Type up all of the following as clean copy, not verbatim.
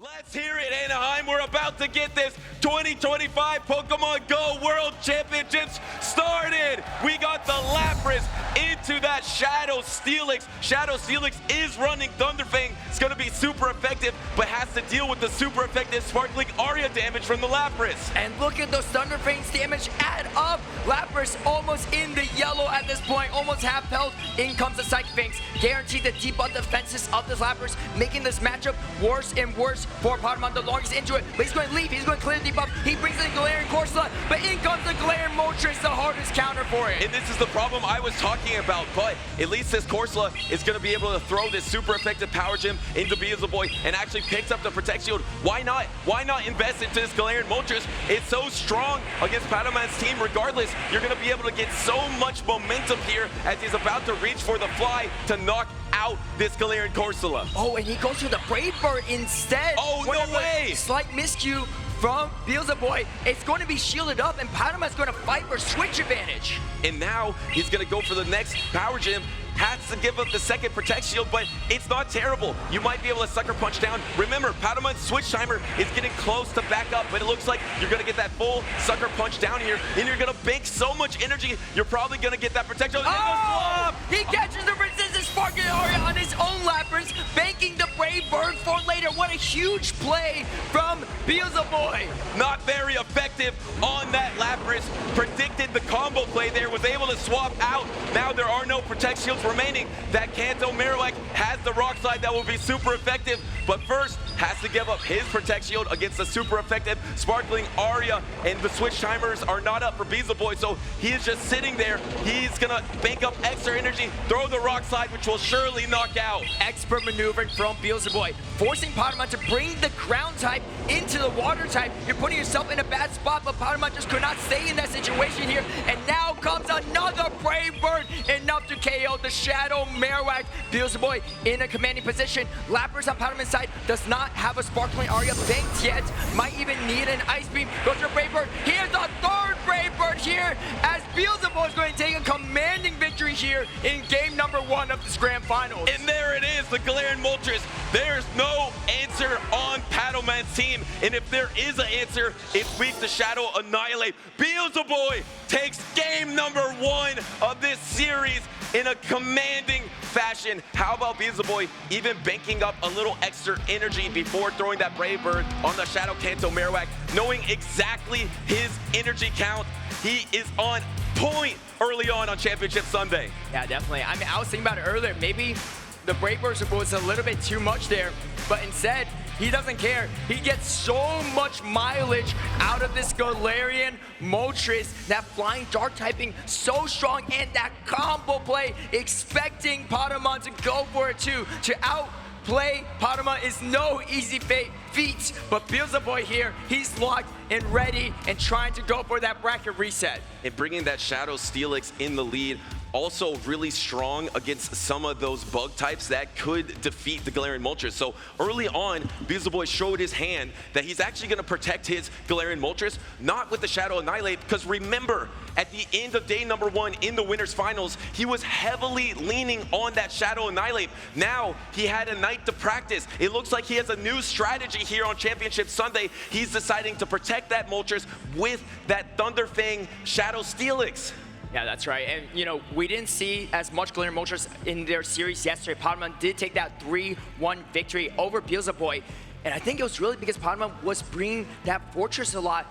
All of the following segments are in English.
Let's hear it, Anaheim. We're about to get this 2025 Pokemon GO World Championships started. We got the Lapras into that Shadow Steelix. Shadow Steelix is running Thunderfang. It's going to be super effective, but has to deal with the super effective Sparkling Aria damage from the Lapras. And look at those Thunderfang's damage add up. Lapras almost in the yellow at this point, almost half health. In comes the Psychic Fangs. Guaranteed to debuff defenses of this Lapras, making this matchup worse and worse for Pokémon the longest into it. But he's going to leave, he's going to clear the debuff. He brings in the Galarian Corsola, but in comes the Galarian Moltres, the hardest counter for it. And this is the problem I was talking about, but at least this Corsola is going to be able to throw this super effective Power Gem into Beelzeboy and actually picks up the Protect Shield. Why not? Why not invest into this Galarian Moltres? It's so strong against Padaman's team. Regardless, you're going to be able to get so much momentum here as he's about to reach for the fly to knock out this Galarian Corsola. Oh, and he goes for the Brave Bird instead. Oh, no way! Slight miscue from Beelzeboy. It's going to be shielded up, and Padaman's going to fight for switch advantage. And now he's going to go for the next Power Gem. Has to give up the second Protect Shield, but it's not terrible. You might be able to Sucker Punch down. Remember, Padaman's Switch Timer is getting close to back up, but it looks like you're going to get that full Sucker Punch down here, and you're going to bank so much energy, you're probably going to get that Protect Shield. Oh! He catches the resistance Sparkling Aria on his own Lapras, banking the Brave Bird for later. What a huge play from Beelzeboy. Not very effective on that Lapras. Predicted the combo play there, was able to swap out. Now there are no Protect Shields remaining. That Kanto Marowak has the Rock Slide that will be super effective, but first has to give up his Protect Shield against the super effective Sparkling Aria, and the Switch Timers are not up for Beelzeboy, so he is just sitting there. He's gonna bank up extra energy, throw the Rock Slide, which will surely knock out. Expert maneuvering from Beelzeboy, forcing Padaman to bring the ground type into the water type. You're putting yourself in a bad spot, but Padaman just could not stay in that situation here, and now comes another Brave Bird, enough to KO the Shadow Marowak. Beelzeboy in a commanding position. Lapras on Padaman's side does not have a Sparkling Aria banked yet. Might even need an Ice Beam. Goes for Brave Bird. Here's the third Brave Bird here, as Beelzeboy is going to take a commanding victory here in game number 1 of this grand finals. And there it is, the Galarian Moltres. There's no answer on Padaman's team, and if there is an answer, it's weak to Shadow Annihilate. Beelzeboy takes game number 1 of this series in a commanding fashion. How about Beelzeboy even banking up a little extra energy before throwing that Brave Bird on the Shadow Kanto Marowak, knowing exactly his energy count. He is on point early on Championship Sunday. Yeah, definitely. I mean, I was thinking about it earlier. Maybe the Brave Bird was a little bit too much there, but instead, he doesn't care. He gets so much mileage out of this Galarian Moltres. That flying dark typing so strong, and that combo play, expecting Padaman to go for it too. To outplay Padaman is no easy feat, but Beelzeboy here, he's locked and ready and trying to go for that bracket reset. And bringing that Shadow Steelix in the lead, also really strong against some of those bug types that could defeat the Galarian Moltres. So early on, Beelzeboy showed his hand that he's actually going to protect his Galarian Moltres, not with the Shadow Annihilate, because remember, at the end of day number 1 in the winners finals, he was heavily leaning on that Shadow Annihilate. Now he had a night to practice. It looks like he has a new strategy here on Championship Sunday. He's deciding to protect that Moltres with that Thunderfang Shadow Steelix. Yeah, that's right. And, you know, we didn't see as much Galarian Moltres in their series yesterday. Padaman did take that 3-1 victory over Beelzeboy. And I think it was really because Padaman was bringing that Fortress a lot.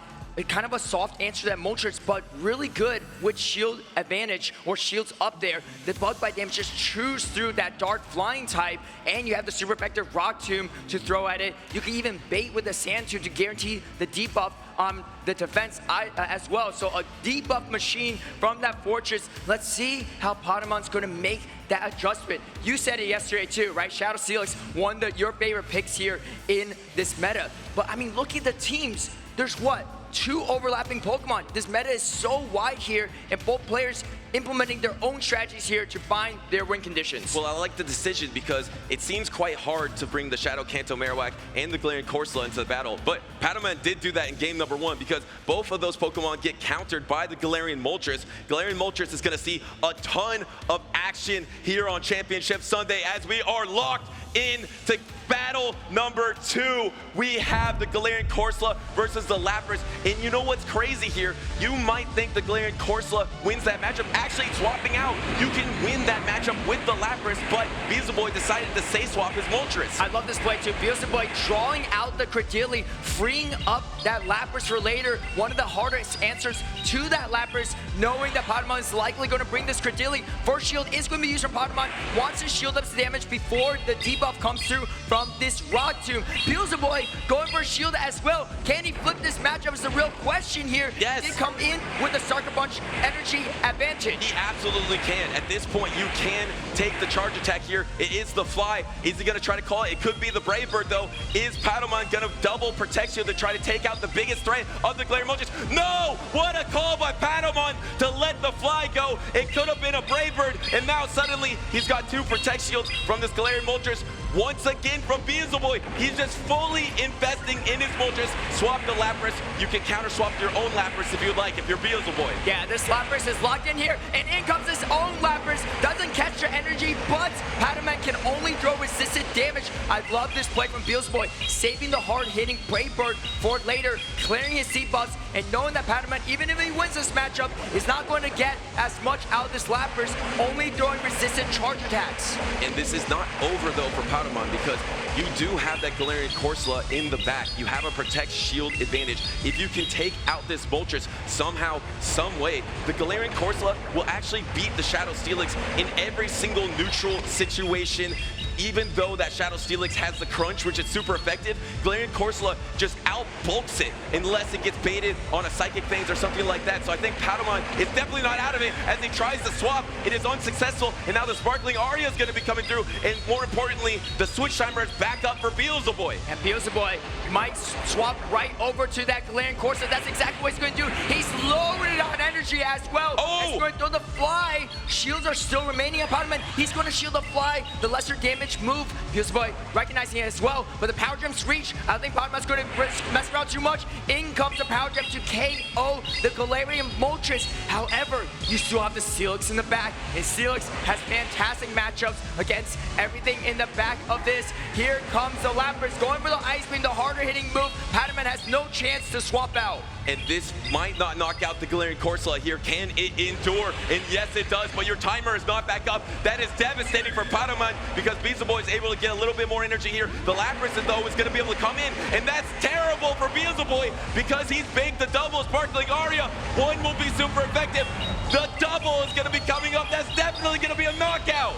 Kind of a soft answer to that Moltres, but really good with shield advantage or shields up there. The bug bite damage just chews through that dark flying type, and you have the super effective Rock Tomb to throw at it. You can even bait with the Sand Tomb to guarantee the debuff on the defense as well. So a debuff machine from that Fortress. Let's see how Padaman's going to make that adjustment. You said it yesterday too, right? Shadow Steelix, one of your favorite picks here in this meta. But I mean, look at the teams. There's what? 2 overlapping Pokemon. This meta is so wide here, and both players implementing their own strategies here to find their win conditions. Well, I like the decision because it seems quite hard to bring the Shadow Kanto Marowak and the Galarian Corsola into the battle. But Pataman did do that in game number 1 because both of those Pokemon get countered by the Galarian Moltres. Galarian Moltres is going to see a ton of action here on Championship Sunday as we are locked into battle number 2. We have the Galarian Corsola versus the Lapras. And you know what's crazy here? You might think the Galarian Corsola wins that matchup. Actually, swapping out, you can win that matchup with the Lapras, but Beelzeboy decided to say swap his Moltres. I love this play too. Beelzeboy drawing out the Credilli, freeing up that Lapras for later. One of the hardest answers to that Lapras, knowing that Pataman is likely going to bring this Credilli. First shield is going to be used from Pataman. Wants to shield up the damage before the debuff comes through from this Rock Tomb. Beelzeboy going for a shield as well. Can he flip this matchup is the real question here. Yes. He did come in with a Sucker Punch energy advantage. He absolutely can. At this point, you can take the charge attack here. It is the fly. Is he going to try to call it? It could be the Brave Bird, though. Is Pataman going to double protect shield to try to take out the biggest threat of the Galarian Moltres? No! What a call by Pataman to let the fly go. It could have been a Brave Bird, and now suddenly he's got 2 protect shields from this Galarian Moltres. Once again from Beelzeboy, he's just fully investing in his Moltres. Swap the Lapras. You can counter swap your own Lapras if you'd like, if you're Beelzeboy. Yeah, this Lapras is locked in here, and in comes his own Lapras. Doesn't catch the energy, but Pataman can only throw resistant damage. I love this play from Beelzeboy, saving the hard-hitting Brave Bird for later, clearing his debuffs, and knowing that Pataman, even if he wins this matchup, is not going to get as much out of this Lapras, only throwing resistant charge attacks. And this is not over, though, for Pataman, because you do have that Galarian Corsola in the back. You have a protect shield advantage. If you can take out this Moltres somehow, some way, the Galarian Corsola will actually beat the Shadow Steelix in every single neutral situation. Even though that Shadow Steelix has the crunch, which is super effective, Galarian Corsola just out-bulks it unless it gets baited on a Psychic Phase or something like that. So I think Pataman is definitely not out of it as he tries to swap. It is unsuccessful, and now the Sparkling Aria is going to be coming through, and more importantly, the Switch Timer is back up for Beelzeboy. And Beelzeboy might swap right over to that Galarian Corsola. That's exactly what he's going to do. He's lowering it on energy as well. Oh! He's going to throw the fly. Shields are still remaining on Pataman. He's going to shield the fly, the lesser damage move. Beelzeboy recognizing it as well, but the Power Gem's reach. I don't think Pataman's going to mess around too much. In comes the Power Gem to KO the Galarian Moltres. However, you still have the Steelix in the back, and Steelix has fantastic matchups against everything in the back of this. Here comes the Lapras going for the Ice Beam, the harder hitting move. Pataman has no chance to swap out. And this might not knock out the Galarian Corsola here. Can it endure? And yes, it does, but your timer is not back up. That is devastating for Pataman because Beelzeboy is able to get a little bit more energy here. The Lapras, though, is going to be able to come in, and that's terrible for Beelzeboy because he's banked the double Sparkling Aria. One will be super effective. The double is going to be coming up. That's definitely going to be a knockout.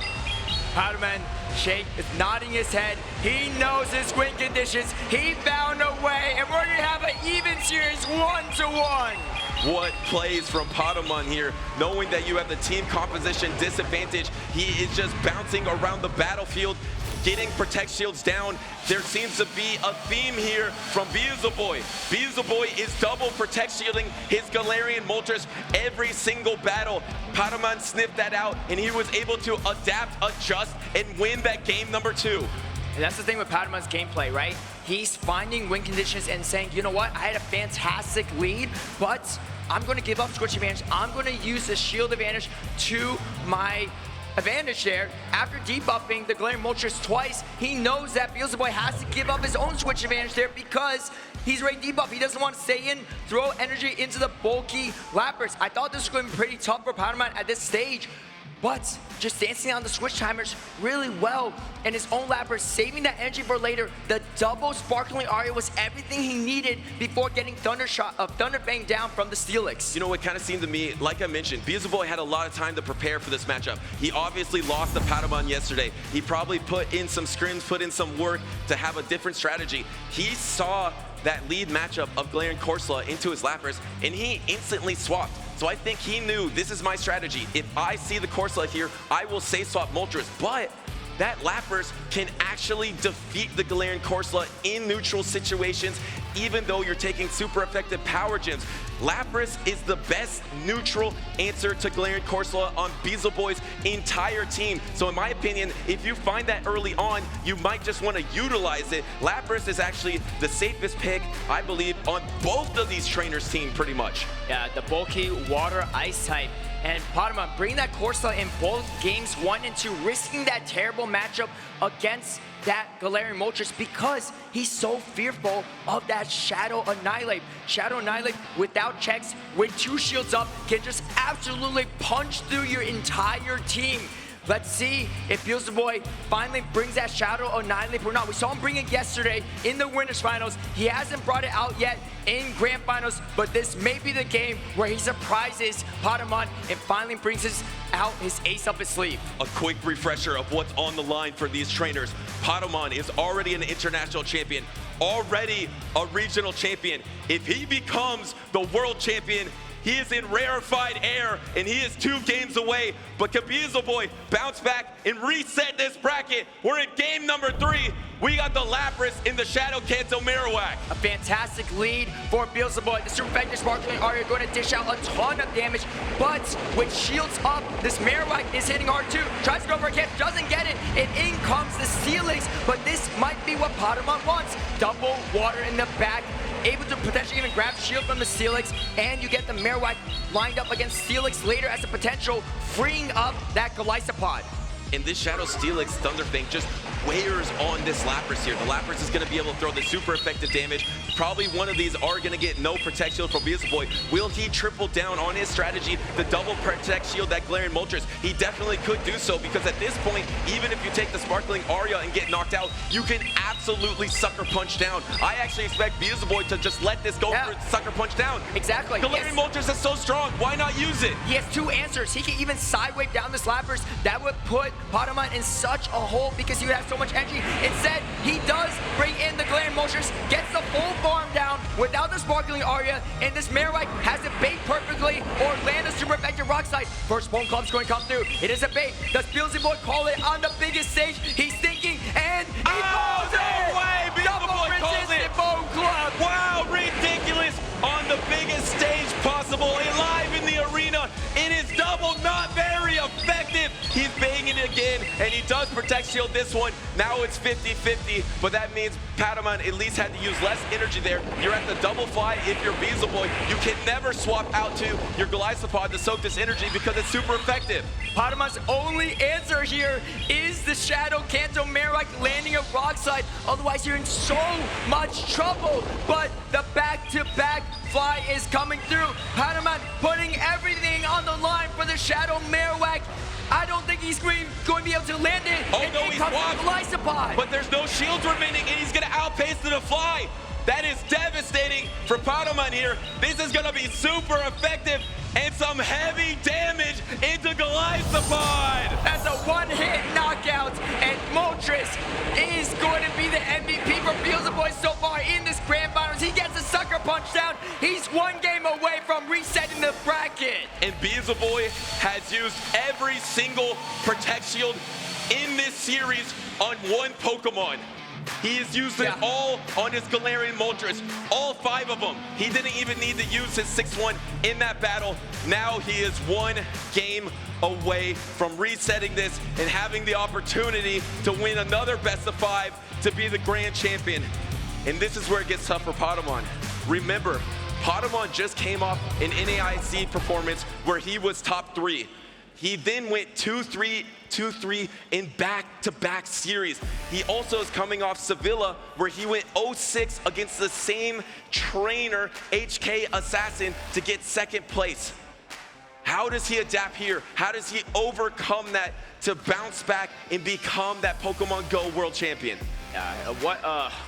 Pataman Shake is nodding his head. He knows his win conditions. He found a way, and we're going to have an even series 1-1. What plays from Pataman here, knowing that you have the team composition disadvantage. He is just bouncing around the battlefield, getting protect shields down. There seems to be a theme here from Beelzeboy. Beelzeboy is double protect shielding his Galarian Moltres every single battle. Pataman sniffed that out, and he was able to adapt, adjust, and win that game number 2. And that's the thing with Pataman's gameplay, right? He's finding win conditions and saying, you know what, I had a fantastic lead, but I'm going to give up switch advantage. I'm going to use the shield advantage to my advantage there. After debuffing the Galarian Moltres twice, he knows that Beelzeboy has to give up his own switch advantage there because he's already debuffed. He doesn't want to stay in, throw energy into the bulky Lapras. I thought this was going to be pretty tough for Pataman at this stage, but just dancing on the switch timers really well, and his own Lapras saving that energy for later. The double Sparkling Aria was everything he needed before getting Thunder Fang down from the Steelix. You know what kind of seemed to me, like I mentioned, Beelzeboy had a lot of time to prepare for this matchup. He obviously lost to Pataman yesterday. He probably put in some scrims, put in some work to have a different strategy. He saw that lead matchup of Galarian Corsola into his Lapras, and he instantly swapped. So I think he knew, this is my strategy. If I see the Corsola here, I will say swap Moltres. But that Lapras can actually defeat the Galarian Corsola in neutral situations, even though you're taking super effective power gems. Lapras is the best neutral answer to Galarian Corsola on Beelzeboy's entire team. So in my opinion, if you find that early on, you might just want to utilize it. Lapras is actually the safest pick, I believe, on both of these trainers' team pretty much. Yeah, the bulky water ice type. And Pokémon bringing that Corsola in both games 1 and 2, risking that terrible matchup against that Galarian Moltres because he's so fearful of that Shadow Annihilate. Shadow Annihilate without checks, with 2 shields up, can just absolutely punch through your entire team. Let's see if Beelzeboy finally brings that Shadow Annihilate or not. We saw him bring it yesterday in the Winners Finals. He hasn't brought it out yet in Grand Finals, but this may be the game where he surprises Pokémon and finally brings out his ace up his sleeve. A quick refresher of what's on the line for these trainers. Pokémon is already an international champion, already a regional champion. If he becomes the world champion, he is in rarefied air, and he is 2 games away. But can Beelzeboy bounce back and reset this bracket? We're in game number 3. We got the Lapras in the Shadow Kanto Marowak. A fantastic lead for Beelzeboy. The Super Effective Sparkling Aria going to dish out a ton of damage, but with shields up, this Marowak is hitting hard too. Tries to go for a catch, doesn't get it, and in comes the Steelix, but this might be what Pokémon wants. Double water in the back, able to potentially even grab shield from the Steelix, and you get the Marowak lined up against Steelix later as a potential, freeing up that Golisopod. And this Shadow Steelix Thunder thing just wears on this Lapras here. The Lapras is going to be able to throw the super effective damage. Probably one of these are going to get no Protect Shield from Beelzeboy. Will he triple down on his strategy, the double Protect Shield that Galarian Moltres? He definitely could do so, because at this point, even if you take the Sparkling Aria and get knocked out, you can absolutely Sucker Punch down. I actually expect Beelzeboy to just let this go for Sucker Punch down. Exactly. Galarian Moltres is so strong. Why not use it? He has 2 answers. He can even sidewave down this Lapras. That would put Pokémon in such a hole because he would have so much energy. Instead, he does bring in the Galarian Moltres, gets the full farm down without the Sparkling Aria, and this Marowak has it bait perfectly or land a super effective Rock Slide. First Bone Club's going to come through. It is a bait. Does Beelzeboy call it on the biggest stage? He's thinking, and he calls it! Way! Beelzeboy calls it! Bone Club! Wow, ridiculous! On the biggest stage possible, live in the arena. It is double, not very effective. He's banging it again, and he does Protect Shield this one. Now it's 50-50, but that means Pokémon at least had to use less energy there. You're at the double fly if you're Beelzeboy. You can never swap out to your Golisopod to soak this energy because it's super effective. Pokémon's only answer here is the Shadow Kanto Marowak landing a Rock Slide. Otherwise, you're in so much trouble. But the back-to-back fly is coming through. Pokémon putting everything on the line for the Shadow Marowak. I don't think he's going to be able to land it. Oh, and no, in he's comes blocked. the Golisopod. But there's no shields remaining, and he's going to outpace to the fly. That is devastating for Pokémon here. This is going to be super effective, and some heavy damage into Golisopod. That's a one-hit knockout, and Moltres is going to be the MVP for Beelzeboy so far in this Grand Finals. He gets a Sucker Punch down. He's 1 game away from resetting the bracket. And Beelzeboy has used every single Protect Shield in this series on one Pokemon. He has used it all on his Galarian Moltres, all 5 of them. He didn't even need to use his 6-1 in that battle. Now he is 1 game away from resetting this and having the opportunity to win another best of 5 to be the grand champion. And this is where it gets tough for Pokémon. Remember, Pokémon just came off an NAIC performance where he was top 3. He then went 2-3, 2-3 in back-to-back series. He also is coming off Sevilla, where he went 0-6 against the same trainer, HK Assassin, to get 2nd place. How does he adapt here? How does he overcome that to bounce back and become that Pokemon GO world champion?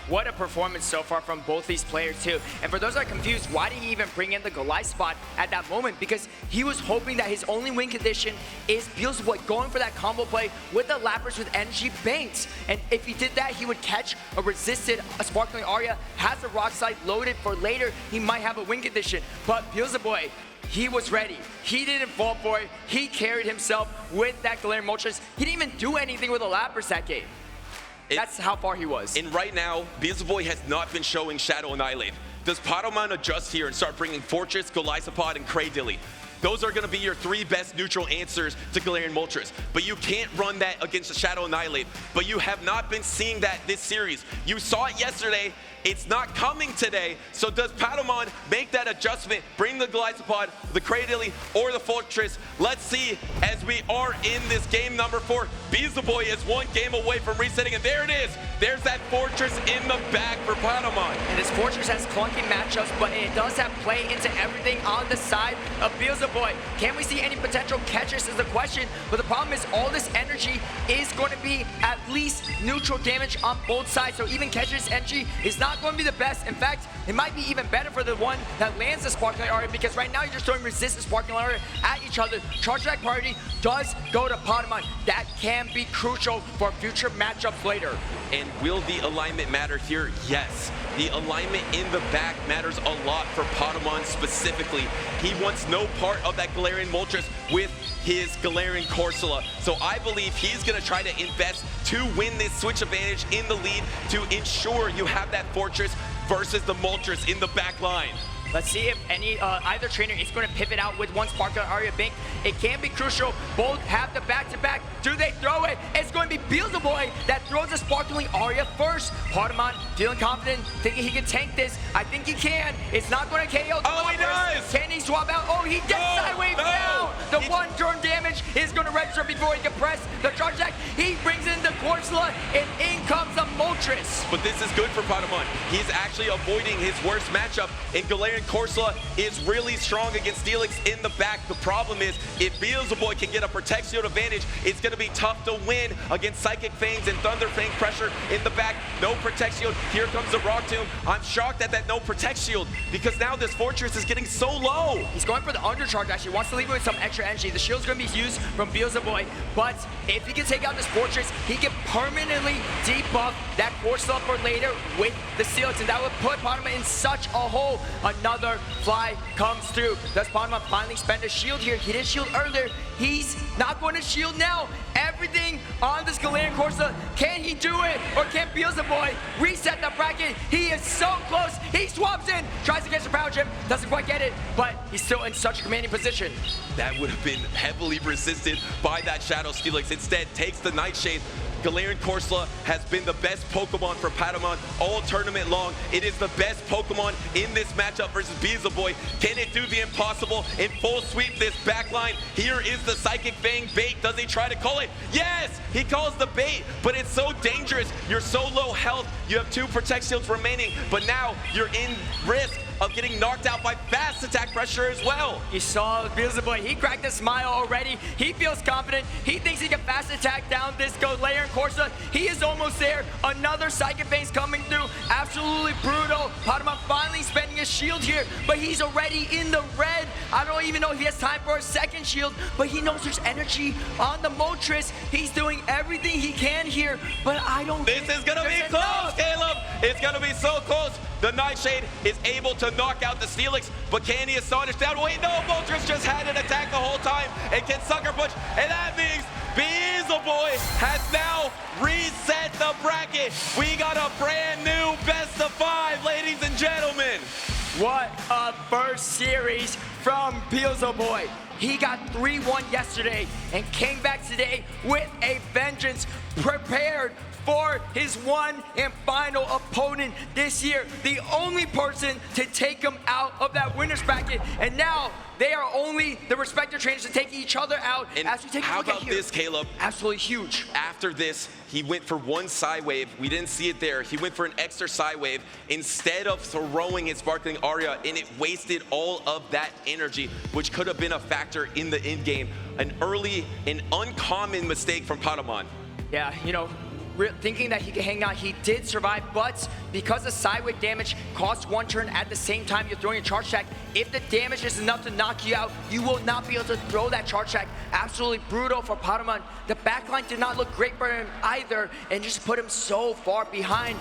What a performance so far from both these players too. And for those that are confused, why did he even bring in the Goliath spot at that moment? Because he was hoping that his only win condition is Beelzeboy going for that combo play with the Lapras with energy banks. And if he did that, he would catch a resisted Sparkling Aria, has the Rock Slide loaded for later. He might have a win condition. But Beelzeboy, he was ready. He didn't fall for it. He carried himself with that Galarian Moltres. He didn't even do anything with the Lapras that game. That's how far he was. And right now, Beelzeboy has not been showing Shadow Annihilate. Does Patamon adjust here and start bringing Fortress, Golisopod, and Cradily? Those are going to be your 3 best neutral answers to Galarian Moltres. But you can't run that against the Shadow Annihilate. But you have not been seeing that this series. You saw it yesterday. It's not coming today. So does Patamon make that adjustment, bring the Golisopod, the Cradily, or the Fortress? Let's see as we are in this game number 4. Beelzeboy is 1 game away from resetting, and there it is. There's that Fortress in the back for Patamon. And this Fortress has clunky matchups, but it does have play into everything on the side of Beelzeboy. Can we see any potential catches is the question, but the problem is all this energy is going to be at least neutral damage on both sides, so even catches energy is not going to be the best. In fact, it might be even better for the one that lands the Sparkling Aria, because right now you're just throwing resistance Sparkling Aria at each other. Charge attack priority does go to Patamon. That can be crucial for future matchups later. And will the alignment matter here? Yes. The alignment in the back matters a lot for Patamon specifically. He wants no part of that Galarian Moltres with his Galarian Corsola. So I believe he's going to try to invest to win this switch advantage in the lead to ensure you have that Fortress versus the Moltres in the back line. Let's see if either trainer is going to pivot out with one Sparkling Aria Bank. It can be crucial. Both have the back-to-back. Do they throw it? It's going to be Beelzeboy that throws the Sparkling Aria first. Patamon feeling confident, thinking he can tank this. I think he can. It's not going to KO. Oh, he does! Can he swap out? Oh, he gets sidewave down. The one-turn damage is going to register before he can press the charge attack. He brings in the Corsola, and in comes the Moltres. But this is good for Patamon. He's actually avoiding his worst matchup, and Galarian Corsola is really strong against Steelix in the back. The problem is, if Beelzeboy can get a Protect Shield advantage, it's going to be tough to win against Psychic Fangs and Thunder Fang pressure in the back. No Protect Shield. Here comes the Rock Tomb. I'm shocked at that no Protect Shield, because now this Fortress is getting so low. He's going for the undercharge, actually. Wants to leave it with some extra energy. The shield's going to be used from Beelzeboy, but if he can take out this Fortress, he can permanently debuff that Corsola for later with the Steelix, and that would put Patamon in such a hole. Another fly comes through. Does Patamon finally spend a shield here? He didn't shield earlier. He's not going to shield now. Everything on this Galarian Corsola. Can he do it? Or can Beelzeboy reset the bracket? He is so close. He swaps in. Tries to catch the power chip. Doesn't quite get it, but he's still in such a commanding position. That would have been heavily resisted by that Shadow Steelix. Instead, takes the Nightshade. Galarian Corsola has been the best Pokemon for Patamon all tournament long. It is the best Pokemon in this matchup versus Beelzeboy. Can it do the impossible and full sweep this backline? Here is the Psychic Fang bait. Does he try to call it? Yes! He calls the bait, but it's so dangerous. You're so low health. You have 2 Protect Shields remaining, but now you're in risk of getting knocked out by fast attack pressure as well. You saw Beelzeboy, he cracked a smile already. He feels confident. He thinks he can fast attack down this Galarian Corsola. He is almost there. Another Psychic Fangs coming through. Absolutely brutal. Patamon finally spending his shield here, but he's already in the red. I don't even know if he has time for a second shield, but he knows there's energy on the Moltres. He's doing everything he can here, but I don't think this is gonna be close, Caleb. It's gonna be so close. The Nightshade is able to knock out the Steelix, but can he astonish down? Wait, no, Moltres just had an attack the whole time and can Sucker Punch, and that means Beelzeboy has now reset the bracket. We got a brand new best of 5, ladies and gentlemen. What a first series from Beelzeboy. He got 3-1 yesterday and came back today with a vengeance, prepared for his one and final opponent this year. The only person to take him out of that winner's bracket. And now they are only the respective trainers to take each other out. And as we take how a look about at here, this, Caleb? Absolutely huge. After this, he went for one Psywave. We didn't see it there. He went for an extra Psywave instead of throwing his Sparkling Aria, and it wasted all of that energy, which could have been a factor in the end game. An early and uncommon mistake from Patamon. Yeah, you know, thinking that he could hang on. He did survive, but because the sideway damage costs 1 turn at the same time you're throwing a charge attack, if the damage is enough to knock you out, you will not be able to throw that charge attack. Absolutely brutal for P4T0M. The backline did not look great for him either, and just put him so far behind.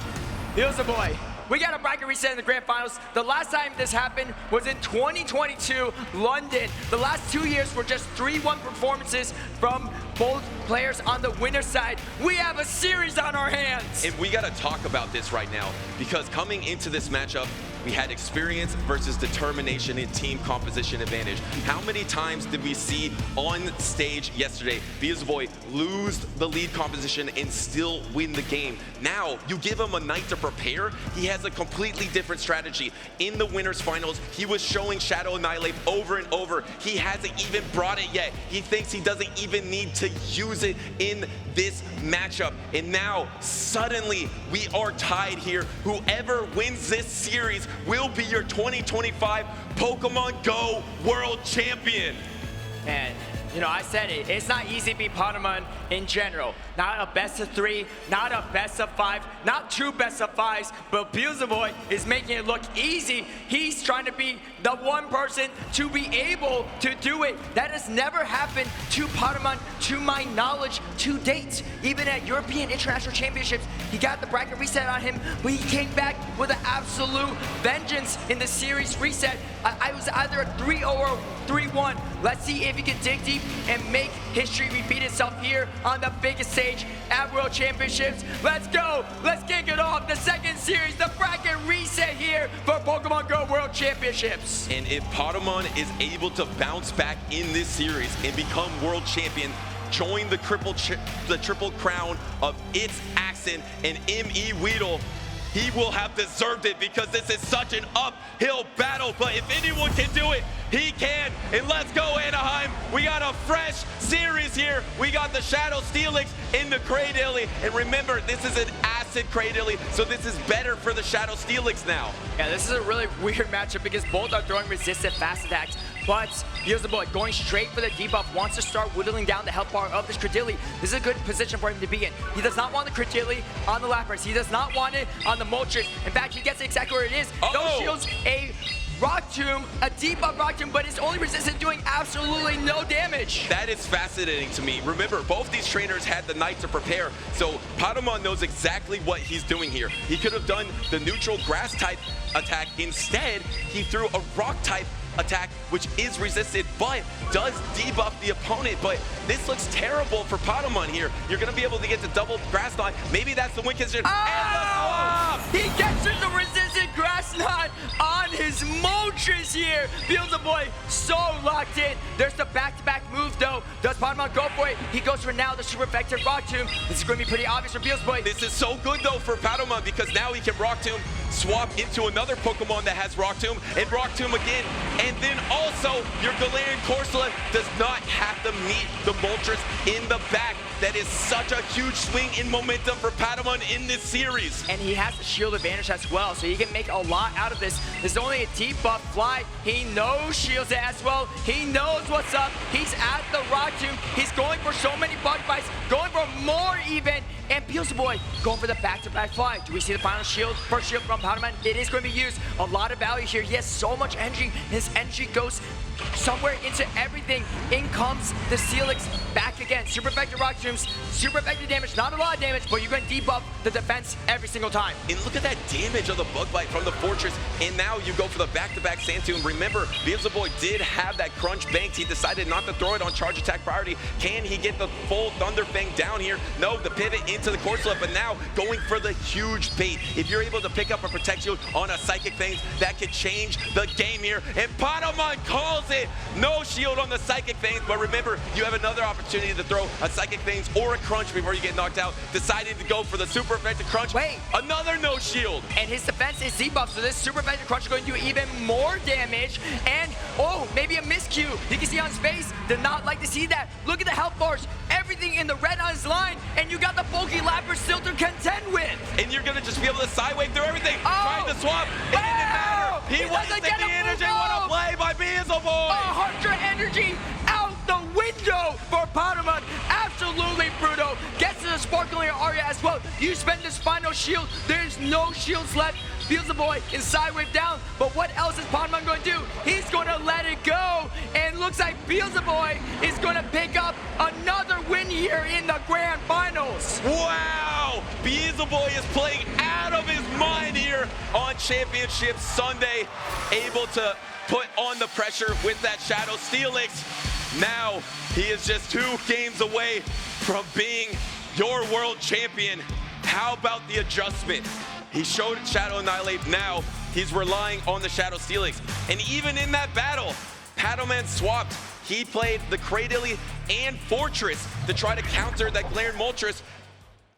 Beelzeboy. We got a bracket reset in the grand finals. The last time this happened was in 2022, London. The last 2 years were just 3-1 performances from both players on the winner's side. We have a series on our hands. And we got to talk about this right now, because coming into this matchup, we had experience versus determination and team composition advantage. How many times did we see on stage yesterday Beelzeboy lose the lead composition and still win the game? Now, you give him a night to prepare, he has a completely different strategy. In the winners finals, he was showing Shadow Annihilate over and over. He hasn't even brought it yet. He thinks he doesn't even need to use it in this matchup. And now, suddenly, we are tied here. Whoever wins this series will be your 2025 Pokemon GO World Champion. And, you know, I said it, it's not easy to beat P4T0M in general. Not a best of 3, not a best of 5, not 2 best of 5s, but Beelzeboy is making it look easy. He's trying to be the one person to be able to do it. That has never happened to P4T0M, to my knowledge, to date. Even at European International Championships, he got the bracket reset on him, but he came back with an absolute vengeance in the series reset. I was either a 3-0 or 3-1. Let's see if he can dig deep and make history repeat itself here on the biggest stage at World Championships. Let's go. Let's kick it off. The second series, the bracket reset here for Pokemon GO World Championships. And if P4T0M is able to bounce back in this series and become world champion, join the triple crown of its Accent and ME Weedle, he will have deserved it, because this is such an uphill battle. But if anyone can do it, he can. And let's go, Anaheim. We got a fresh series here. We got the Shadow Steelix in the Cradilly. And remember, this is an Acid Cradilly, so this is better for the Shadow Steelix now. Yeah, this is a really weird matchup because both are throwing resistant fast attacks. But Beelzeboy going straight for the debuff, wants to start whittling down the health bar of this Cradilly. This is a good position for him to be in. He does not want the Cradilly on the Lapras. He does not want it on the Moltres. In fact, he gets it exactly where it is. No shields, a Rock Tomb, a debuff Rock Tomb, but it's only resistant, doing absolutely no damage. That is fascinating to me. Remember, both these trainers had the night to prepare, so P4T0M knows exactly what he's doing here. He could have done the neutral grass type attack. Instead, he threw a rock type attack, which is resisted, but does debuff the opponent. But this looks terrible for P4T0M here. You're going to be able to get the double grass knot. Maybe that's the win condition. Oh! He gets the resistant grass knot on his Moltres here. Beelzeboy so locked in. There's the back-to-back move, though. Does P4T0M go for it? He goes for now the super effective Rock Tomb. This is going to be pretty obvious for Beelzeboy. This is so good, though, for P4T0M, because now he can Rock Tomb, swap into another Pokemon that has Rock Tomb, and Rock Tomb again. And then also, your Galarian Corsola does not have to meet the Moltres in the back. That is such a huge swing in momentum for P4T0M in this series. And he has the shield advantage as well, so he can make a lot out of this. There's only a debuff fly. He knows shields it as well. He knows what's up. He's at the Rock Tomb. He's going for so many bug bites, going for more even. And Beelzeboy going for the back-to-back fly. Do we see the final shield? First shield from P4T0M. It is going to be used. A lot of value here. He has so much energy. His energy goes somewhere into everything. In comes the Steelix back again. Super effective Rock Tombs, super effective damage. Not a lot of damage, but you're going to debuff the defense every single time. And look at that damage of the Bug Bite from the Fortress. And now you go for the back-to-back Sand Tomb. Remember, Beelzeboy did have that Crunch banked. He decided not to throw it on charge attack priority. Can he get the full Thunder Fang down here? No, the pivot into the Corsola, but now going for the huge bait. If you're able to pick up a Protect Shield on a Psychic Fangs, that could change the game here. And P4T0M calls it. No shield on the Psychic Fangs, but remember, you have another opportunity to throw a Psychic Fangs or a Crunch before you get knocked out. Decided to go for the super effective Crunch. Wait. Another no shield. And his defense is debuffed, so this super effective Crunch is going to do even more damage. And, oh, maybe a miscue. You can see on his face, did not like to see that. Look at the health bars. Everything in the red on his line, and you got the bulky Lapras still to contend with. And you're going to just be able to sidewave through everything. Trying to swap. It didn't matter. He wasted the energy. What a play by Beelzeboy. 100 energy out the window for P4T0M. Absolutely brutal. Gets to the Sparkling Aria as well. You spend this final shield. There's no shields left. Beelzeboy is side wave down, but what else is Pokémon going to do? He's going to let it go, and looks like Beelzeboy is going to pick up another win here in the Grand Finals. Wow! Beelzeboy is playing out of his mind here on Championship Sunday, able to put on the pressure with that Shadow Steelix. Now, he is just 2 games away from being your world champion. How about the adjustment? He showed Shadow Annihilate. Now he's relying on the Shadow Steelix. And even in that battle, Paddleman swapped. He played the Cradily and Fortress to try to counter that Glaring Moltres.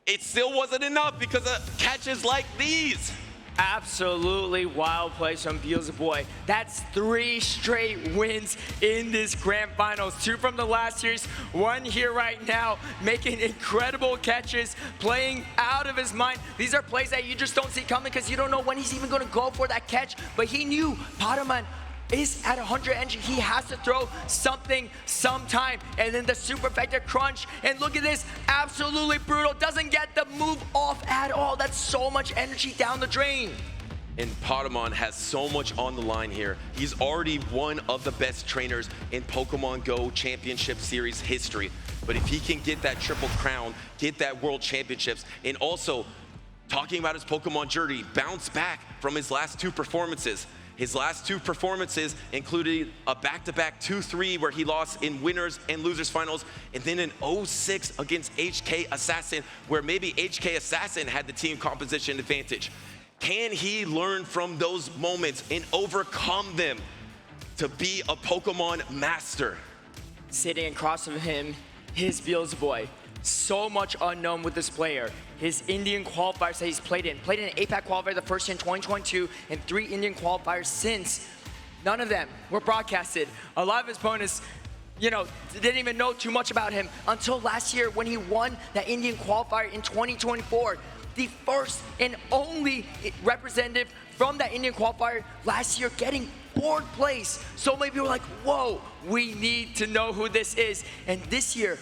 It still wasn't enough because of catches like these. Absolutely wild plays from Beelzeboy. That's 3 straight wins in this Grand Finals. 2 from the last series, 1 here right now, making incredible catches, playing out of his mind. These are plays that you just don't see coming because you don't know when he's even going to go for that catch. But he knew Pokémon is at 100 energy. He has to throw something sometime. And then the super effective crunch. And look at this, absolutely brutal. Doesn't get the move off at all. That's so much energy down the drain. And Pokémon has so much on the line here. He's already one of the best trainers in Pokemon GO Championship Series history. But if he can get that triple crown, get that World Championships, and also talking about his Pokemon journey, bounce back from his last 2 performances. His last 2 performances included a back-to-back 2-3 where he lost in winners and losers finals, and then an 0-6 against HK Assassin, where maybe HK Assassin had the team composition advantage. Can he learn from those moments and overcome them to be a Pokemon master? Sitting across from him, his Beelzeboy. So much unknown with this player. His Indian qualifiers that he's played in an APAC qualifier the first year in 2022, and 3 Indian qualifiers since. None of them were broadcasted. A lot of his opponents, you know, didn't even know too much about him until last year when he won that Indian qualifier in 2024. The first and only representative from that Indian qualifier last year getting 4th place. So many people were like, whoa, we need to know who this is. And this year,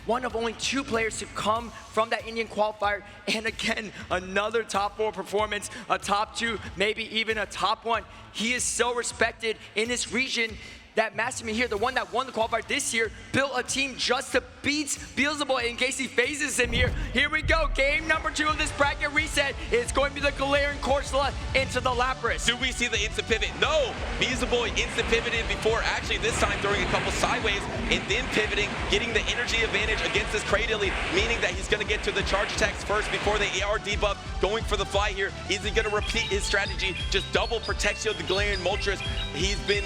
one of only 2 players to come from that Indian qualifier, and again, another top 4 performance, a top 2, maybe even a top 1. He is so respected in this region that Masterman here, the one that won the qualifier this year, built a team just to beat Beelzeboy in case he phases him here. Here we go, game number 2 of this bracket reset. It's going to be the Galarian Corsola into the Lapras. Do we see the instant pivot? No! Beelzeboy instant pivoted before, actually this time throwing a couple sideways, and then pivoting, getting the energy advantage against this Cradily, meaning that he's gonna get to the charge attacks first before the AR debuff, going for the fly here. Is he gonna repeat his strategy? Just double protection of the Galarian Moltres. He's been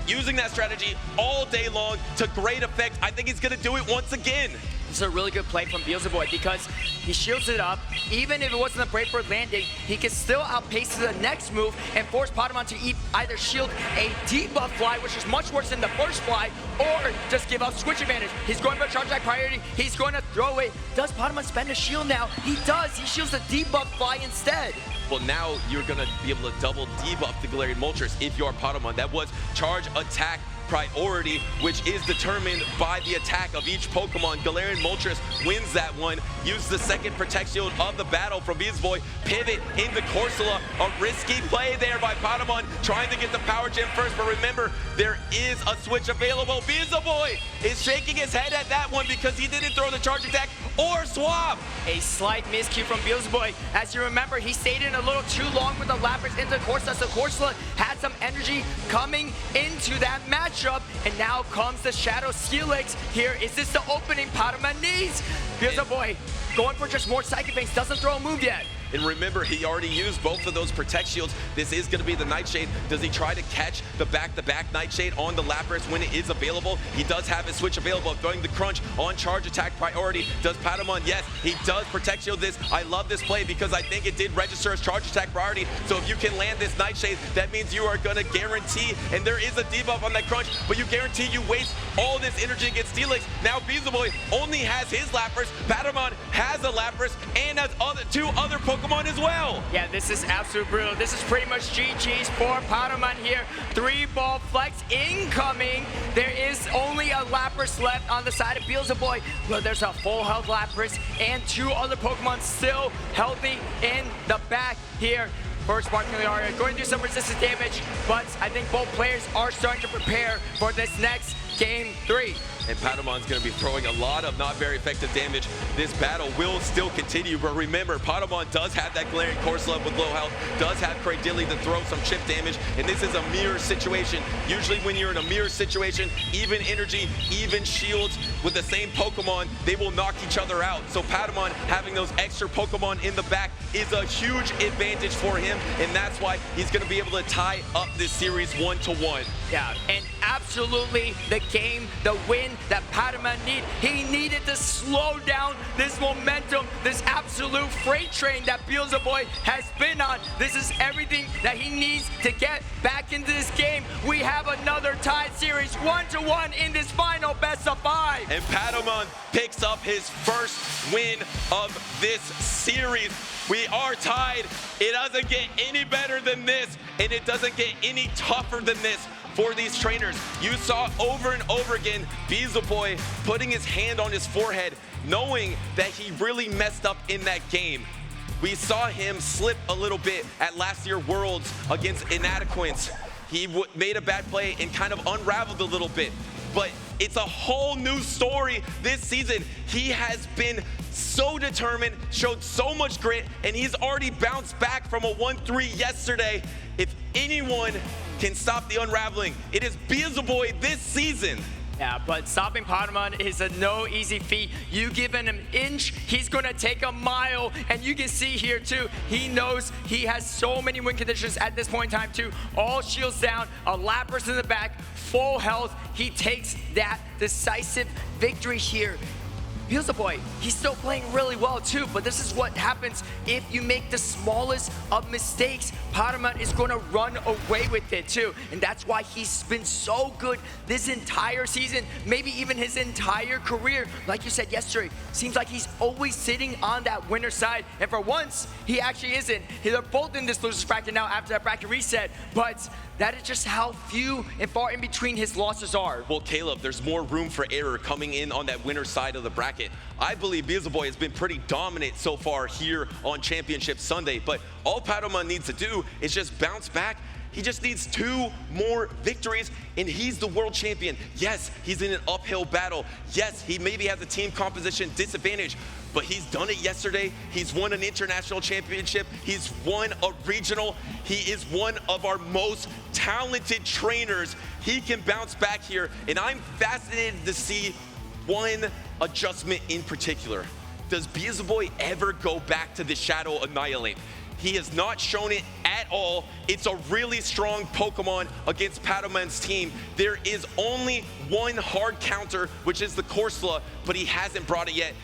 using that strategy all day long to great effect. I think he's gonna do it once again. This is a really good play from Beelzeboy because he shields it up. Even if it wasn't a Brave Bird landing, he can still outpace the next move and force Pokémon to either shield a debuff fly, which is much worse than the first fly, or just give up switch advantage. He's going for a charge attack priority. He's going to throw it. Does Pokémon spend a shield now? He does. He shields the debuff fly instead. Well, now you're gonna be able to double debuff the Galarian Moltres if you are Pokémon. That was charge attack priority, which is determined by the attack of each Pokemon. Galarian Moltres wins that one. Use the second Protect Shield of the battle from Beelzeboy. Pivot into Corsola. A risky play there by Patamon, trying to get the Power Gem first, but remember, there is a switch available. Beelzeboy is shaking his head at that one because he didn't throw the charge attack or swap. A slight miscue from Beelzeboy. As you remember, he stayed in a little too long with the Lapras into Corsola, so Corsola had some energy coming into that matchup, and now comes the Shadow Steelix. Here, is this the opening Patamon needs? Beelzeboy going for just more Psychic Bangs, doesn't throw a move yet. And remember, he already used both of those Protect Shields. This is going to be the Nightshade. Does he try to catch the back-to-back Nightshade on the Lapras when it is available? He does have his switch available, throwing the Crunch on charge attack priority. Does Patamon? Yes, he does Protect Shield this. I love this play because I think it did register as charge attack priority. So if you can land this Nightshade, that means you are going to guarantee, and there is a debuff on that Crunch, but you guarantee you waste all this energy against Steelix. Now Beelzeboy only has his Lapras, Patamon has a Lapras, and has two other Pokemon as well. Yeah, this is absolute brutal. This is pretty much GG's for Patamon here. 3-ball flex incoming. There is only a Lapras left on the side of Beelzeboy, but there's a full health Lapras and 2 other Pokemon still healthy in the back here. First Sparking the area, going to do some resistance damage, but I think both players are starting to prepare for this next Game 3. And Patamon's going to be throwing a lot of not very effective damage. This battle will still continue, but remember, Patamon does have that Galarian Corsola with low health, does have Cradilly to throw some chip damage, and this is a mirror situation. Usually when you're in a mirror situation, even energy, even shields with the same Pokemon, they will knock each other out. So Patamon having those extra Pokemon in the back is a huge advantage for him, and that's why he's going to be able to tie up this series 1-1. Yeah, and absolutely the game, the win that Patamon needed. He needed to slow down this momentum, this absolute freight train that Beelzeboy has been on. This is everything that he needs to get back into this game. We have another tied series, 1-1 in this final best of 5. And Patamon picks up his first win of this series. We are tied. It doesn't get any better than this, and it doesn't get any tougher than this for these trainers. You saw over and over again Beelzeboy putting his hand on his forehead, knowing that he really messed up in that game. We saw him slip a little bit at last year's Worlds against Inadequance. He made a bad play and kind of unraveled a little bit. But it's a whole new story this season. He has been so determined, showed so much grit, and he's already bounced back from a 1-3 yesterday. If anyone can stop the unraveling, it is Beelzeboy this season. Yeah, but stopping Patamon is a no easy feat. You give him an inch, he's gonna take a mile, and you can see here too, he knows he has so many win conditions at this point in time too. All shields down, a Lapras in the back, full health. He takes that decisive victory here. Beelzeboy, he's still playing really well too, but this is what happens if you make the smallest of mistakes. Patamon is going to run away with it too, and that's why he's been so good this entire season, maybe even his entire career. Like you said yesterday, seems like he's always sitting on that winner side, and for once, he actually isn't. They're both in this loser's bracket now after that bracket reset, but that is just how few and far in between his losses are. Well, Caleb, there's more room for error coming in on that winner side of the bracket. I believe Beelzeboy has been pretty dominant so far here on Championship Sunday, but all Patamon needs to do is just bounce back. He just needs 2 more victories, and he's the world champion. Yes, he's in an uphill battle. Yes, he maybe has a team composition disadvantage, but he's done it yesterday. He's won an international championship. He's won a regional. He is one of our most talented trainers. He can bounce back here, and I'm fascinated to see one adjustment in particular. Does Beelzeboy ever go back to the Shadow Annihilate? He has not shown it at all. It's a really strong Pokemon against Patamon's team. There is only one hard counter, which is the Corsola, but he hasn't brought it yet.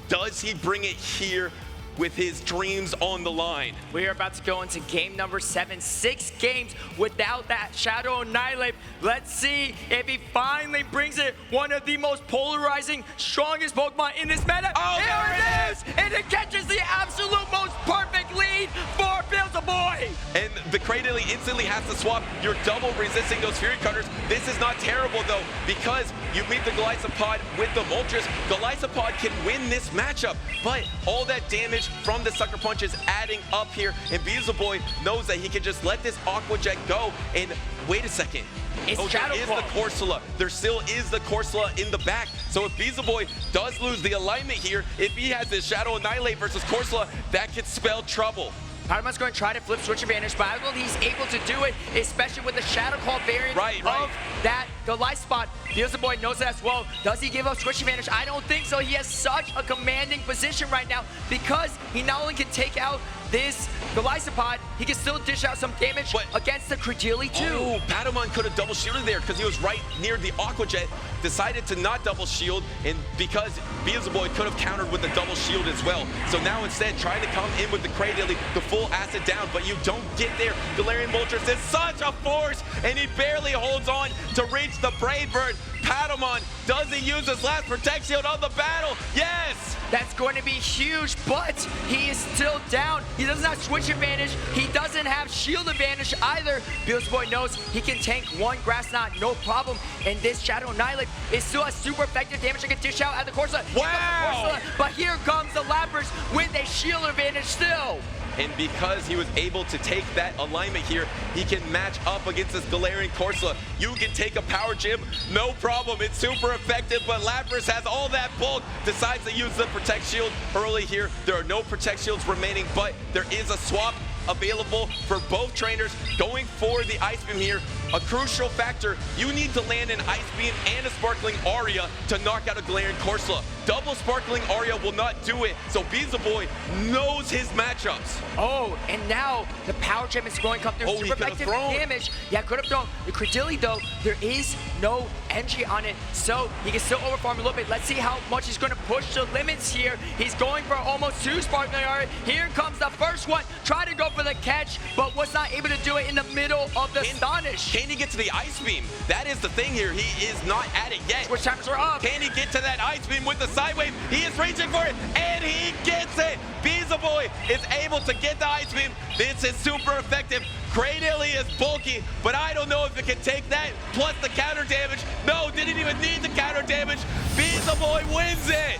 Does he bring it here with his dreams on the line? We are about to go into game number 7. 6 games without that Shadow Annihilate. Let's see if he finally brings it. One of the most polarizing, strongest Pokemon in this meta. Oh, here it is! And it catches the absolute most perfect lead for Beelzeboy. And the Cradilly instantly has to swap. You're double resisting those Fury Cutters. This is not terrible though, because you meet the Golisopod with the Moltres. Golisopod can win this matchup, but all that damage from the Sucker Punch is adding up here, and Beelzeboy knows that he can just let this Aqua Jet go, and wait a second. It's there is the Corsola. There still is the Corsola in the back. So if Beelzeboy does lose the alignment here, if he has this Shadow Annihilate versus Corsola, that could spell trouble. Patamon's going to try to flip switch advantage, but I don't know if he's able to do it, especially with the Shadow Claw variant of that Golisopod. Beelzeboy knows that as well. Does he give up switch advantage? I don't think so. He has such a commanding position right now because he not only can take out this Golisopod, he can still dish out some damage against the Cradilly too. Oh, Patamon could have double shielded there because he was right near the Aqua Jet, decided to not double shield, and because Beelzeboy could have countered with a double shield as well. So now instead, trying to come in with the Cradily, the full acid down, but you don't get there. Galarian Moltres is such a force, and he barely holds on to reach the Brave Bird. Patamon, does he use his last Protect Shield of the battle? Yes! That's going to be huge, but he is still down. He doesn't have switch advantage. He doesn't have shield advantage either. Beelzeboy knows he can tank one Grass Knot, no problem. And this Shadow Annihilate is still a super effective damage that can dish out at the Corsola. Wow! But here comes the Lapras with a shield advantage still. And because he was able to take that alignment here, he can match up against this Galarian Corsola. You can take a Power Gym, no problem. It's super effective, but Lapras has all that bulk, decides to use the Protect Shield early here. There are no Protect Shields remaining, but there is a swap available for both trainers going for the Ice Beam here. A crucial factor, you need to land an Ice Beam and a Sparkling Aria to knock out a Galarian Corsola. Double Sparkling Aria will not do it, so Beelzeboy knows his matchups. Oh, and now the Power Gem is going to come through. Oh, super effective damage. Yeah, could have thrown. The Cradily, though, there is no entry on it, so he can still overfarm a little bit. Let's see how much he's going to push the limits here. He's going for almost 2 Sparkling Aria. Here comes the first one. Try to go for the catch, but was not able to do it in the middle of the Astonish. Can he get to the Ice Beam? That is the thing here. He is not at it yet. Switch timers are up. Can he get to that Ice Beam with the Side Wave? He is reaching for it, and he gets it. Beelzeboy is able to get the Ice Beam. This is super effective. Cradily is bulky, but I don't know if it can take that, plus the counter damage. No, didn't even need the counter damage. Beelzeboy wins it.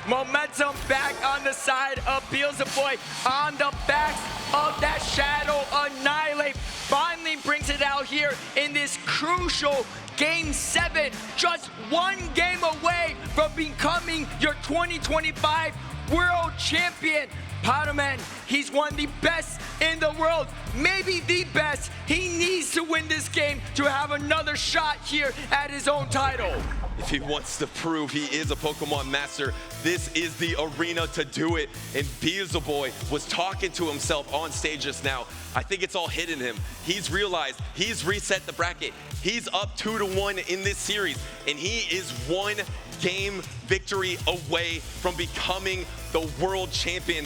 Momentum back on the side of Beelzeboy, on the backs of that Shadow Annihilate. Finally brings it out here in this crucial Game 7. Just one game away from becoming your 2025 World Champion. Patamon, he's one of the best in the world, maybe the best. He needs to win this game to have another shot here at his own title. If he wants to prove he is a Pokemon master, this is the arena to do it. And Beelzeboy was talking to himself on stage just now. I think it's all hidden him. He's realized he's reset the bracket. He's up 2-1 in this series, and he is one game victory away from becoming the world champion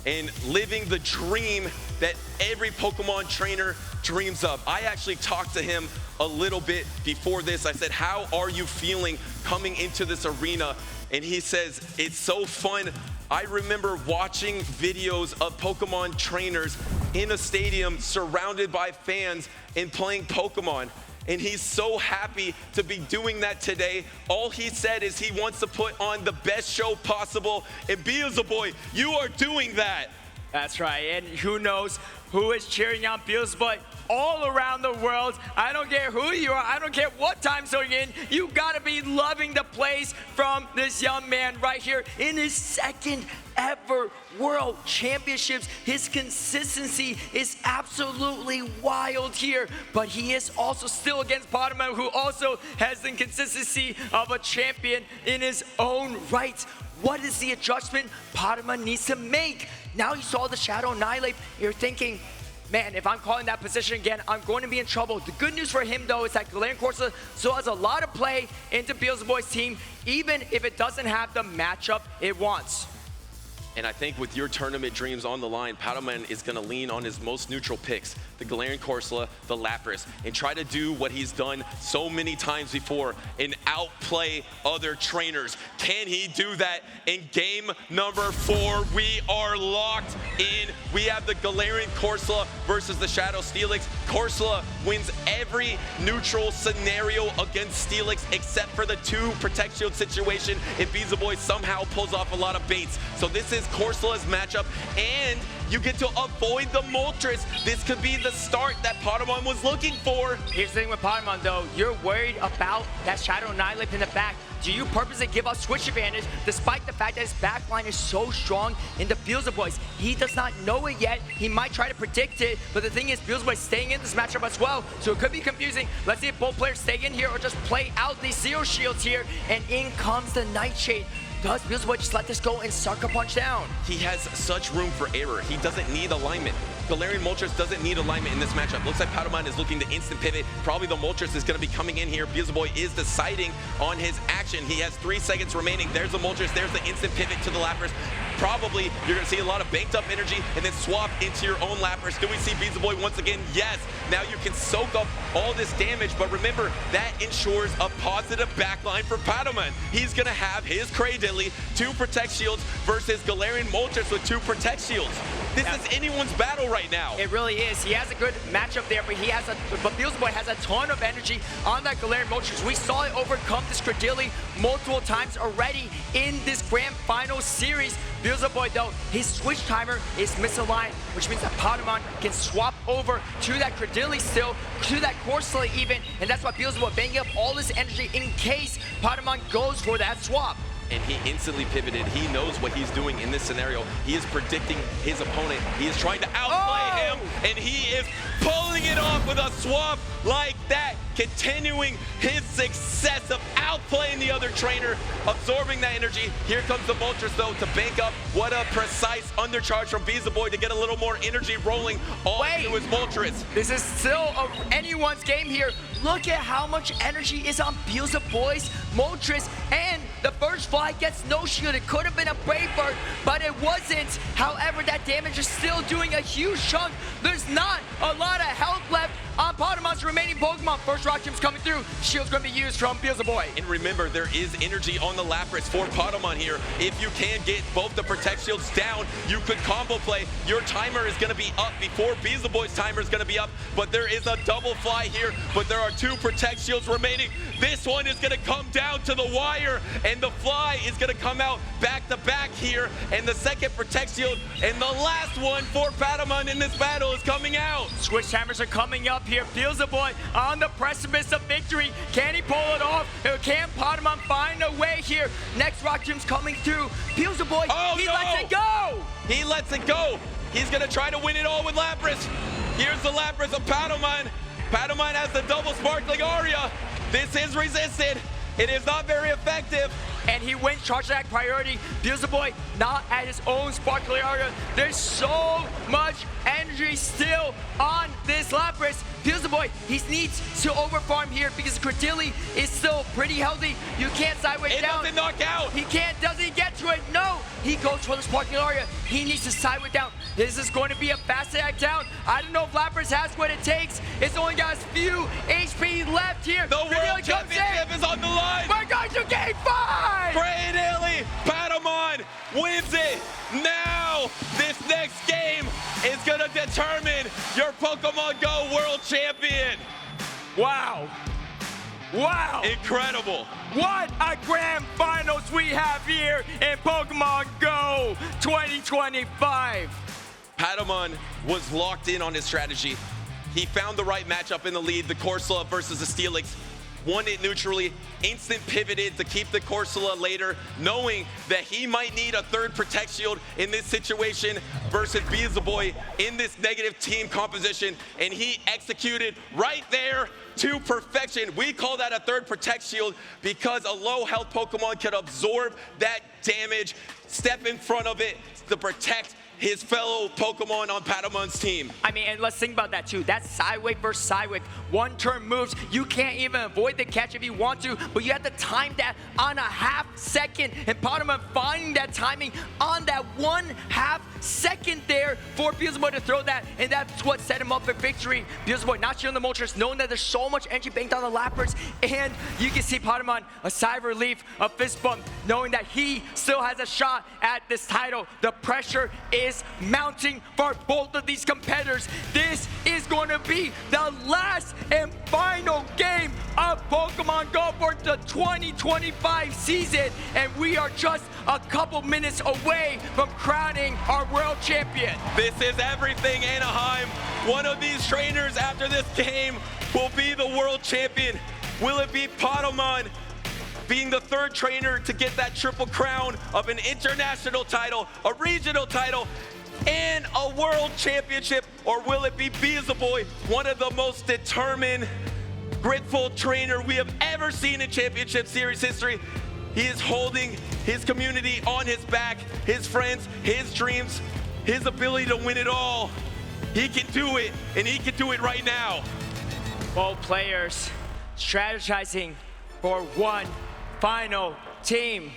and living the dream that every Pokemon trainer dreams of. I actually talked to him a little bit before this. I said, how are you feeling coming into this arena? And he says, it's so fun. I remember watching videos of Pokemon trainers in a stadium surrounded by fans and playing Pokemon. And he's so happy to be doing that today. All he said is he wants to put on the best show possible. And Beelzeboy, you are doing that. That's right, and who knows who is cheering on Beelzeboy all around the world. I don't care who you are, I don't care what time zone you're in, you gotta be loving the plays from this young man right here in his second ever World Championships. His consistency is absolutely wild here, but he is also still against Patamon, who also has the consistency of a champion in his own right. What is the adjustment Patamon needs to make? Now you saw the Shadow Annihilate, you're thinking, man, if I'm calling that position again, I'm going to be in trouble. The good news for him, though, is that Galarian Corsola still has a lot of play into Beelzeboy's team, even if it doesn't have the matchup it wants. And I think with your tournament dreams on the line, Patamon is going to lean on his most neutral picks, the Galarian Corsola, the Lapras, and try to do what he's done so many times before and outplay other trainers. Can he do that in game number 4? We are locked in. We have the Galarian Corsola versus the Shadow Steelix. Corsola wins every neutral scenario against Steelix except for the 2 Protect Shield situation if Beelzeboy somehow pulls off a lot of baits. So this is Corsola's matchup, and you get to avoid the Moltres. This could be the start that Patamon was looking for. Here's the thing with Patamon, though. You're worried about that Shadow Annihilate in the back. Do you purposely give up switch advantage despite the fact that his back line is so strong in the Beelzeboys? He does not know it yet. He might try to predict it, but the thing is, Beelzeboy staying in this matchup as well, so it could be confusing. Let's see if both players stay in here or just play out these Zero Shields here, and in comes the Nightshade. Does Beelzeboy just let this go and sucker punch down? He has such room for error. He doesn't need alignment. Galarian Moltres doesn't need alignment in this matchup. Looks like Patamon is looking to instant pivot. Probably the Moltres is going to be coming in here. Beelzeboy is deciding on his action. He has 3 seconds remaining. There's the Moltres. There's the instant pivot to the Lapras. Probably you're going to see a lot of banked up energy and then swap into your own Lapras. Do we see Beelzeboy once again? Yes. Now you can soak up all this damage, but remember, that ensures a positive backline for Patamon. He's going to have his Cradily, 2 Protect Shields versus Galarian Moltres with 2 Protect Shields. This is anyone's battle right now. It really is. He has a good matchup there, but Beelzeboy has a ton of energy on that Galarian Moltres. We saw it overcome this Cradily multiple times already in this Grand Final series. Beelzeboy, though, his switch timer is misaligned, which means that Patamon can swap over to that Cradily still, to that Corsola even, and that's why Beelzeboy banging up all this energy in case Patamon goes for that swap. And he instantly pivoted. He knows what he's doing in this scenario. He is predicting his opponent. He is trying to outplay him, and he is pulling it off with a swap like that, continuing his success of outplaying the other trainer, absorbing that energy. Here comes the Moltres, though, to bank up. What a precise undercharge from Beelzeboy to get a little more energy rolling onto his Moltres. This is still anyone's game here. Look at how much energy is on Beelzeboy's Moltres, and the first fly gets no shield. It could have been a Brave Bird, but it wasn't. However, that damage is still doing a huge chunk. There's not a lot of health left on Patamon's remaining Pokemon. First Rock Gym's coming through. Shield's going to be used from Beelzeboy. And remember, there is energy on the Lapras for Patamon here. If you can get both the Protect Shields down, you could combo play. Your timer is going to be up before Beelzeboy's timer is going to be up, but there is a double fly here, but there are 2 Protect Shields remaining. This one is going to come down to the wire, and the fly is going to come out back to back here, and the second Protect Shield and the last one for Patamon in this battle is coming out. Switch timers are coming up here. Beelzeboy on the precipice of victory. Can he pull it off? Can Patamon find a way here? Next Rock Gym's coming through. Beelzeboy, he lets it go! He lets it go. He's going to try to win it all with Lapras. Here's the Lapras of Patamon. Patamon has the double sparkling Aria. This is resisted. It is not very effective. And he went charge attack priority. Beelzeboy not at his own sparkling Aria. There's so much energy still on this Lapras. Beelzeboy, he needs to overfarm here because Cradily is still pretty healthy. You can't sideways down. It doesn't knock out. He can't. Does he get to it? No. He goes for the sparkling Aria. He needs to sideways down. This is going to be a fast attack down. I don't know if Lapras has what it takes. It's only got a few HP left here. The World Championship is on the line. We're going to Game 5. Cradily, Patamon wins it. Now, this next game is going to determine your Pokemon GO World Champion. Wow. Wow. Incredible. What a grand finals we have here in Pokemon GO 2025. Patamon was locked in on his strategy. He found the right matchup in the lead, the Corsola versus the Steelix. Won it neutrally, instant pivoted to keep the Corsola later, knowing that he might need a 3rd Protect Shield in this situation versus Beelzeboy in this negative team composition, and he executed right there to perfection. We call that a 3rd Protect Shield because a low health Pokemon can absorb that damage, step in front of it to protect his fellow Pokemon on Patamon's team. I mean, and let's think about that too. That's sideway versus sideway. One-turn moves. You can't even avoid the catch if you want to, but you have to time that on a half second. And Patamon finding that timing on that 1/2 second there for Beelzeboy to throw that, and that's what set him up for victory. Beelzeboy not shielding the Moltres, knowing that there's so much energy banked on the Lapras, and you can see Patamon a sigh of relief, a fist bump, knowing that he still has a shot at this title. The pressure is mounting for both of these competitors. This is going to be the last and final game of Pokemon GO for the 2025 season, and we are just a couple minutes away from crowning our world champion. This is everything, Anaheim. One of these trainers after this game will be the world champion. Will it be Patamon being the 3rd trainer to get that triple crown of an international title, a regional title, and a world championship? Or will it be Beelzeboy, one of the most determined, gritful trainer we have ever seen in Championship Series history? He is holding his community on his back, his friends, his dreams, his ability to win it all He can do it, and he can do it right now. Both players strategizing for one final team.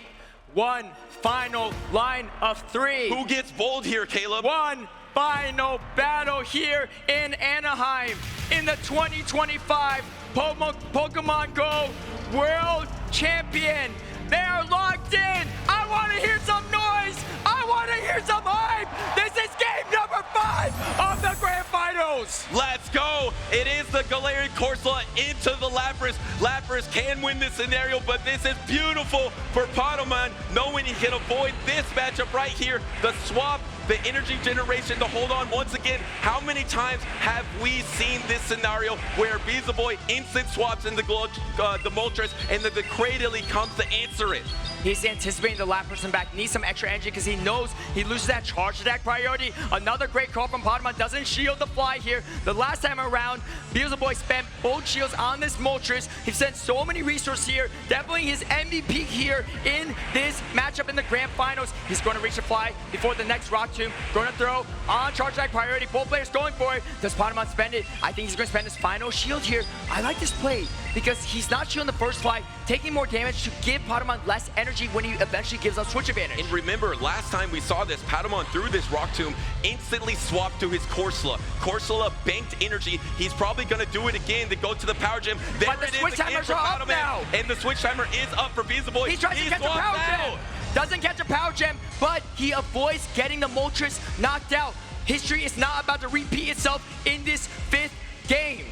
One final line of three. Who gets bold here, Caleb? One final battle here in Anaheim in the 2025 Pokemon GO World Champion. They are locked in. I want to hear some noise. I want to hear some hype. This is game number 5 of the Grand Finals. Let's go. It is the Galarian Corsola into the Lapras. Lapras can win this scenario, but this is beautiful for Pokémon, knowing he can avoid this matchup right here. The swap, the energy generation to hold on once again. How many times have we seen this scenario where Beelzeboy instant swaps in the Moltres and then the Cradily comes to answer it? He's anticipating the Lapras and back, needs some extra energy because he knows he loses that charge attack priority. Another great call from Pokémon, doesn't shield the fly here. The last time around, Beelzeboy spent both shields on this Moltres. He sent so many resources here, definitely his MVP here in this matchup in the Grand Finals. He's going to reach the fly before the next Rock Tomb. Going to throw on charge attack priority. Both players going for it. Does Pokémon spend it? I think he's going to spend his final shield here. I like this play because he's not shielding the first fly, taking more damage to give Pokémon less energy when he eventually gives up switch advantage. And remember, last time we saw this, Patamon through this Rock Tomb, instantly swapped to his Corsola. Corsola banked energy. He's probably going to do it again to go to the Power Gem. There But the switch timers are up now. And the switch timer is up for Beelzeboy. He tries to catch a Power Gem. Doesn't catch a Power Gem, but he avoids getting the Moltres knocked out. History is not about to repeat itself in this 5th game.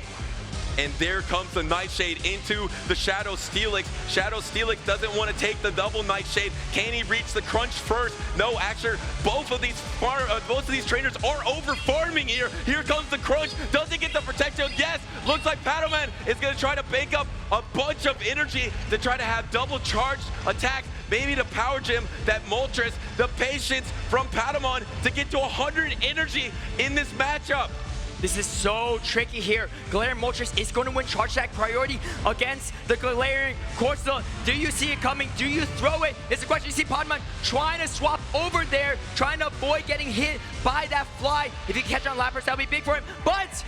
And there comes the Nightshade into the Shadow Steelix. Shadow Steelix doesn't want to take the double Nightshade. Can he reach the crunch first? No, actually, both of these trainers are over farming here. Here comes the crunch. Does he get the protection? Yes. Looks like Patamon is going to try to bank up a bunch of energy to try to have double charged attacks. Maybe the Power Gem, that Moltres, the patience from Patamon to get to 100 energy in this matchup. This is so tricky here. Galarian Moltres is going to win charge attack priority against the Galarian Corsola. Do you see it coming? Do you throw it? It's a question. You see Pokémon trying to swap over there, trying to avoid getting hit by that fly. If he can catch on Lapras, that'll be big for him. But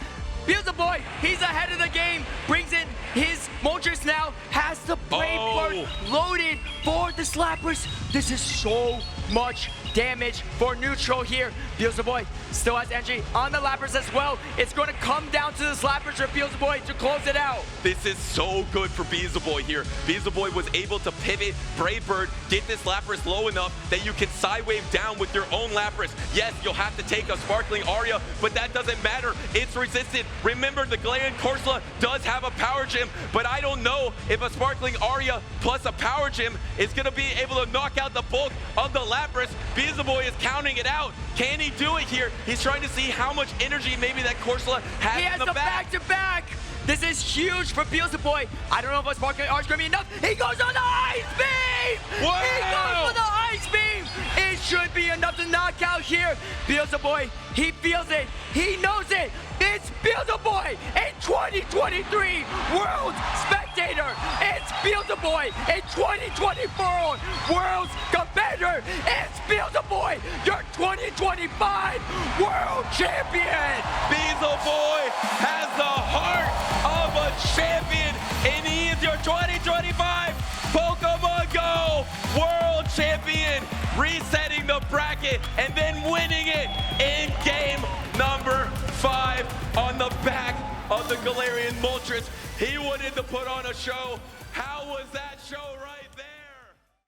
Beelzeboy, he's ahead of the game, brings in his Moltres now, has the Brave Bird loaded for the Slappers. This is so much damage for neutral here. Beelzeboy still has energy on the Lapras as well. It's going to come down to the Slappers for Beelzeboy to close it out. This is so good for Beelzeboy here. Beelzeboy was able to pivot, Brave Bird, get this Lapras low enough that you can side wave down with your own Lapras. Yes, you'll have to take a Sparkling Aria, but that doesn't matter. It's resistant. Remember, the Galarian Corsola does have a Power Gem, but I don't know if a Sparkling Aria plus a Power Gem is going to be able to knock out the bulk of the Lapras. Beelzeboy is counting it out. Can he do it here? He's trying to see how much energy maybe that Corsola has in the back. Back-to-back. This is huge for Beelzeboy. I don't know if a Sparkling Aria is going to be enough. He goes on the Ice Beam! Wow. He goes for the Ice Beam! It should be enough to knock out here. Beelzeboy, he feels it. He knows it. It's Beelzeboy in 2023 World Spectator. It's Beelzeboy in 2024 World's Competitor. It's Beelzeboy, your 2025 World Champion. Beelzeboy has the heart of a champion, and he is your 2025 Pokemon GO World Champion, resetting the bracket and then winning it in game number 5 on the back of the Galarian Moltres. He wanted to put on a show. How was that show right there?